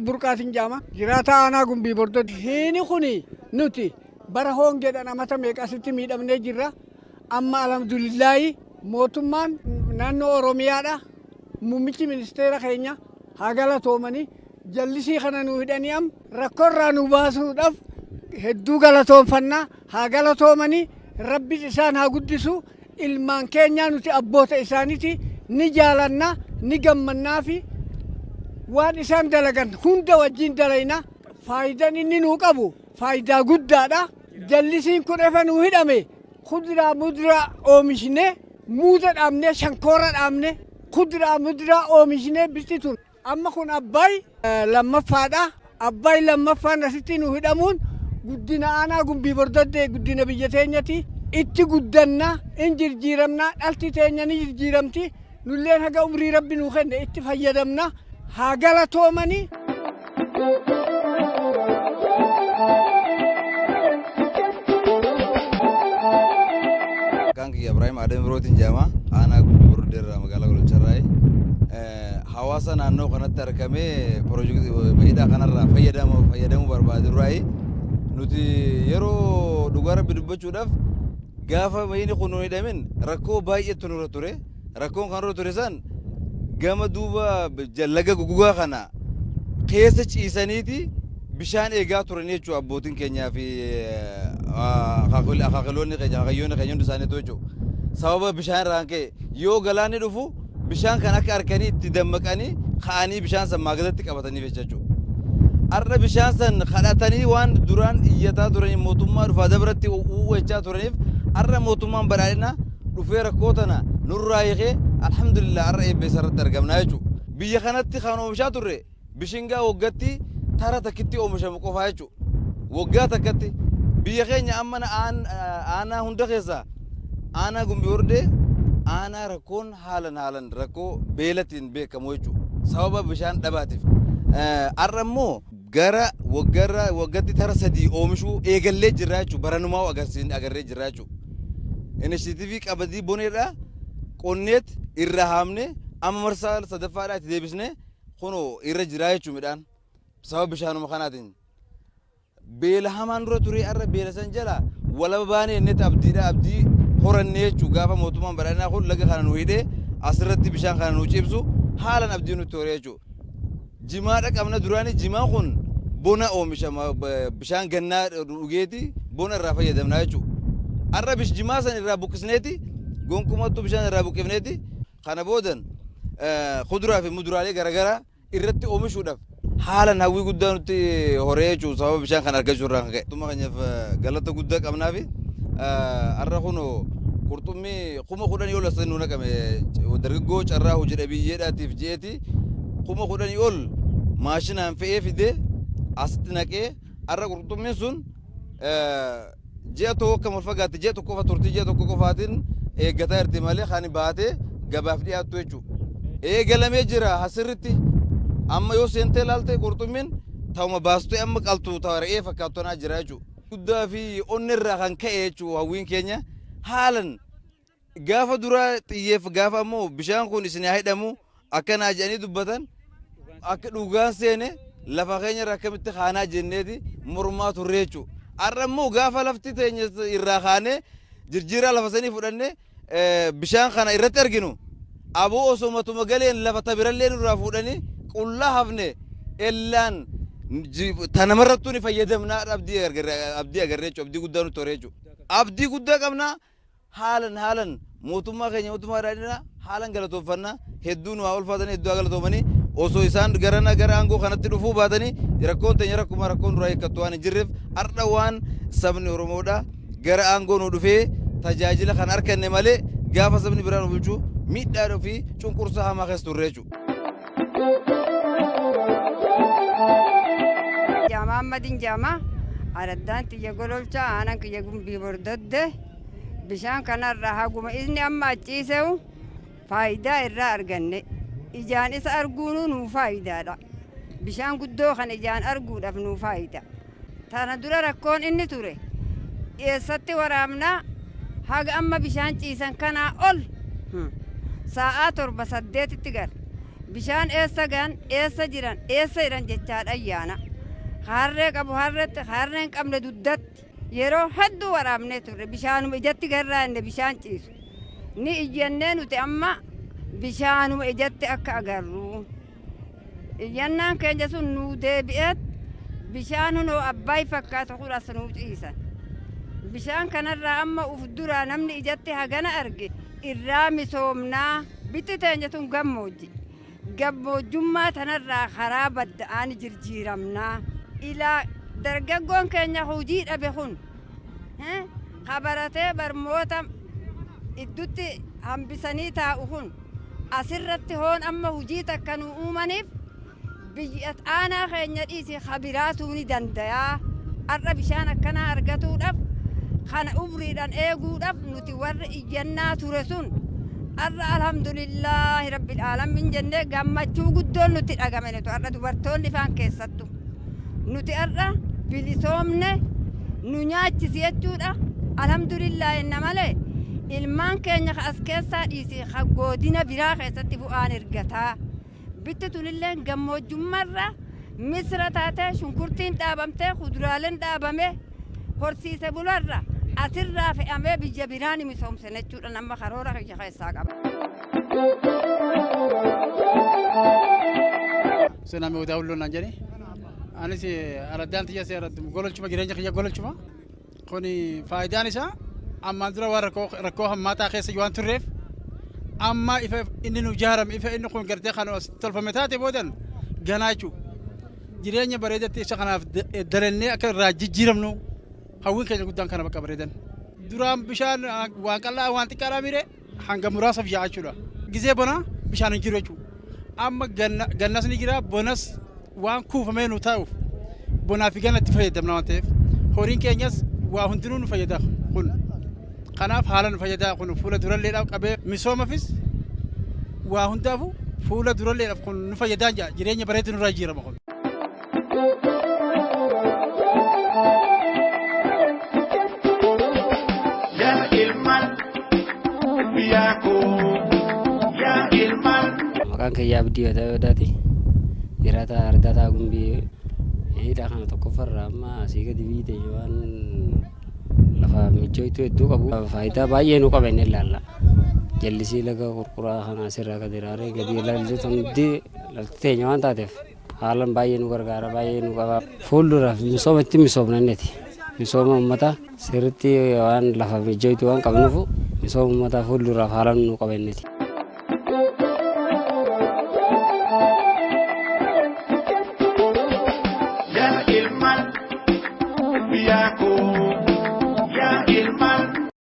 burqaatiin jaama jiraata aanaa gumbii bordoddi hiini kuni nuti bara hongeedhaan amata meeqasitti miidhamnee jirra amma alhamdulillaahi mootummaan naannoo oromiyaadha muummichi ministeera keenya haa galatoomanii jallisii kana nu hidhanii am rakkoorraa nu baasuudhaaf hedduu galatoonfannaa haa galatoomanii rabbi isaan haa guddisu ilmaan keenyaa nuti abboota isaaniiti ni jaalanna ni gammannaa fi waan isaan dalagan hunda wajjin dalayna faayidaan inni nuu qabu faayidaa guddaadha jallisiin kun efa nuu hidhame kuduraa muduraa oomishne muuza dhaabne shankoora dhaabne kuduraa muduraa oomishne bistituun amma kun abbaay lammaffaadha abbaay lammaffaan asitti nuu hidhamuun guddina aanaa gumbii bordoddee guddina biyya teenyati itti guddanna in jirjiiramna dhalti teenya ni jirjiiramti nulleen haga umrii rabbi nuu kenne itti fayyadamna haa galatoomanii Kanki Ibrahim Adam Rotin Jama ana gubernur magaalaa Golcharraay hawaasa naannoo kanatti argamee piroojeektii miidhaa kanarraa fayyadamu barbaadurraay nuti yeroo dhugaara bidubbachuudhaaf gaafa mayini kun hidhamin rakkoo baay'eetu nurra ture rakkoon kan nurra ture san gama duuba laga gugugaa kana keessa ciisaniiti bishaan eegaa turan jechuudha abbootiin keenyaa fi akaakiloonni keenya akayyoonni keenya hundi isaanii jechuudha sababa bishaan irraan ka'e yoo galaanni dhufu bishaan kan akka harkanii itti dammaqanii ka'anii bishaan san maagatatti qabataniif jechuudha arra bishaan san kadhatanii waan duraan iyyataa turanii mootummaa dhufaa dabaratti uwwachaa turaniif arra mootummaan badhaadhina dhufee rakkoo tana nurraa hiikee alhamdulillah arra eebbeessa irratti argamna jechuudha biyya kanatti kan oomishaa turre bishingaa waggaatti tara takkitti oomishamu qofaa jechuudha waggaa takkatti biyya keenya amma aanaa hunda keessaa aanaa gumbii bordee aanaa rakkoon haalan rakkoo beelatiin beekamu jechuudha sababa bishaan dhabaatiif arra immoo gara waggaatti tara sadii oomishuu eegallee jirra jechuudha baranumaa agarree jirra jechuudha inishitiivii qabadii boneedha qonneet irra haamne amma marsaa sadaffaadhaa itti deebisne kunoo irra jira jechuudha midhaan sababa bishaanuma kanaatiin beela hamaan dura ture arra beela san jala walaba baanee inneti abdii horannee jechuudha gaafa mootummaan badhaadhinaa kun laga kana nu hidhee asirratti bishaan kana nu cibsu haalan abdii nutti hore jechuudha jimaadha qabna duraanii jimaan kun bona oomishama bishaan gannaa dhugeeti bona irraa fayyadamna jechuudha arra jimaa san irraa buqqisneeti gonkumattu bishaan irraa buqqifneeti kana boodan kuduraa fi muduraalee garagaraa irratti oomishuudhaaf haalan hawwii guddaa nutti horee jechuudha sababa bishaan kana argachuu irraa kan ka'e. Tuma keenyaaf galata guddaa qabnaa fi arra kunoo qurxummii 10,000 ol asii nu naqame dargaggoo carraa hojii dhabiyyeedhaatiif je'eeti 10,000 ol maashinaan fe'ee fidee asitti naqee arra qurxummiin sun ji'a tokko akka malfagaatti ji'a tokko qofa turtii ji'a tokko qofaatiin eeggataa jirti malee kan baatee gabaaf dhiyaattu jechuudha. Eegalamee jira asirratti amma yoo seentee ilaalte qurxummiin ta'uma baastee amma qaltu ta'a re'ee fakkaattonaa jira jechuudha. Guddaa fi onni irraa kan ka'e jechuudha hawwiin keenya haalan gaafa duraa xiyyeef gaafa ammoo bishaan kun isin haa hidhamu akkanaa jedhanii dubbatan akka dhugaan seene lafa keenya irraa akkamitti kaanaa jenneeti mormaa turre jechuudha. Arra immoo gaafa lafti teenya irraa kaanee jirjiiraa lafa sanii fudhannee bishaan kana irratti arginu aboo osoo matuma galeen lafa tabirallee nurraa fuudhanii qullaa hafne ellaan tanamarrattuu ni fayyadamnaa abdii agarree jechuudha abdii guddaa nutti horee jechuudha. Abdii guddaa qabnaa haalan mootummaa keenya mootummaa dhaadhinaa haalan galatoofannaa hedduu nu haa ulfaatanii hedduu haa galatoomanii osoo isaan gara aangoo kanatti dhufuu baatanii rakkoon teenya rakkoon duraa eeggatu waan hin jirreef har'a waan sabni Oromoodha gara aangoo nu dhufee tajaajila kan arganne malee gaafa sabni biraan nu bulchuu miidhaa fi cunqursaa hamaa keessa turre jechuudha. Ammadin jama araddan tiyya gololcha aanan kiyya gumbii bordodde bishaan kanarraa haguma isni amma achiisewu faayidaa irraa arganne ijaan isa arguunu nuu faayidaadha bishaan guddoo kan ijaan arguudhaaf nuu faayida tana dura rakkoon inni ture eessatti waraabnaa haga amma bishaan ciisan kanaa ol sa'aa torba saddeetitti gar bishaan eessa gan eessa jiran jechaadha ayyaana harree qabu harreen qabne duddatti yeroo hedduu waraabnee turre bishaanuma ijatti garraa inni bishaan ciisu ni iyyannee nuti amma bishaanuma ijatti akka agarru iyyannaan keenya sun nuu deebi'eet bishaan hunoo abbaay fakkaatu kuras nuu ciisan bishaan kanarraa amma uf duraa namni ijatti hagana arge irraa misoomnaa bitti teenya tun gammoojjummaa tanarraa karaa badda'aan jirjiiramnaa ilaa dargaggoon keenya hojii dhabe kun kabaratee barmoota iddutti hambisanii taa'u kun asirratti hoon amma hojii takka nu uumaniif biyya aanaa keenya dhiisi kabiraatuu ni dandayaa har'a bishaan akkanaa argatuudhaaf kana umriidhaan eeguudhaaf nuti warra iyyannaa ture sun har'a alhamdulillaahi rabbil aalamiin jennee gammachuu guddoon nuti dhagamenetu har'a dubartoonni faan keessattu nuti har'a bilisoomne nu nyaachisi jechuudha alhamdulillaahi inna malee ilmaan keenya as keessaa dhiisi godina biraa keessatti bu'aan ergataa bitti tunillee gammoojjummaarra misira taatee shunkurtiin dhaabamtee kuduraaleen dhaabame horsiise bularra asirraa fe'amee biyya biraan misoomsine jechuudha nama karoora keessaa qaba. Seenaa mi'ootaa hulluun naan jedhee anis araddaan tiyya seeratti gololchuma jireenya kiyya gololchuma kuni faayidaan isaa ammaan dura waan rakkoo hammaataa keessa waan turreef amma ifa inni nu jaarame ifa inni kun gartee kan tolfame taate boodan ganaachu jireenya bareedatti isa kanaaf dalennee akka irraa jijjiiramnu hawwiin keenya guddaan kana bakka bareedan duraan bishaan waan qal'aa waan xiqqaadhaa mire hanga muraasaaf yaa'achuudha gizee bona bishaan hin jiru jechuudha amma gannas ni jira bonas waan kuufamee nu taa'uuf bonaa fi ganatti fayyadamna waan ta'eef horiin keenyas waa hundinuu nu fayyada kun kanaaf haala nu fayyadaa kun fuula duralleedhaaf qabee misoomafis waa hundaafu fuula duralleedhaaf kun nu fayyadaan jira jireenya bareedu nurraa jijjiirama kun. Maqaan kiyyaa Abdii Wadaati jiraata Ardaataa Gumbii dha kana tokkoffarraa amma asii gadi biite waan lafa michooytuu hedduu qabu faayidaa baay'ee nu qaba inni ilaalla jallisii laga qurquraa kana asirraa gadi raaree gadi ilaalchisuun hundi lafti teenya waan taateef haalan baay'ee nu gargaara baay'ee nu qaba fuulduraaf misooma itti misoomnanneeti misooma uummataa sirriitti waan lafa michooytuu waan qabnuuf misooma uummataa fuulduraaf haalan nu qaba inneeti. Ilman biyaku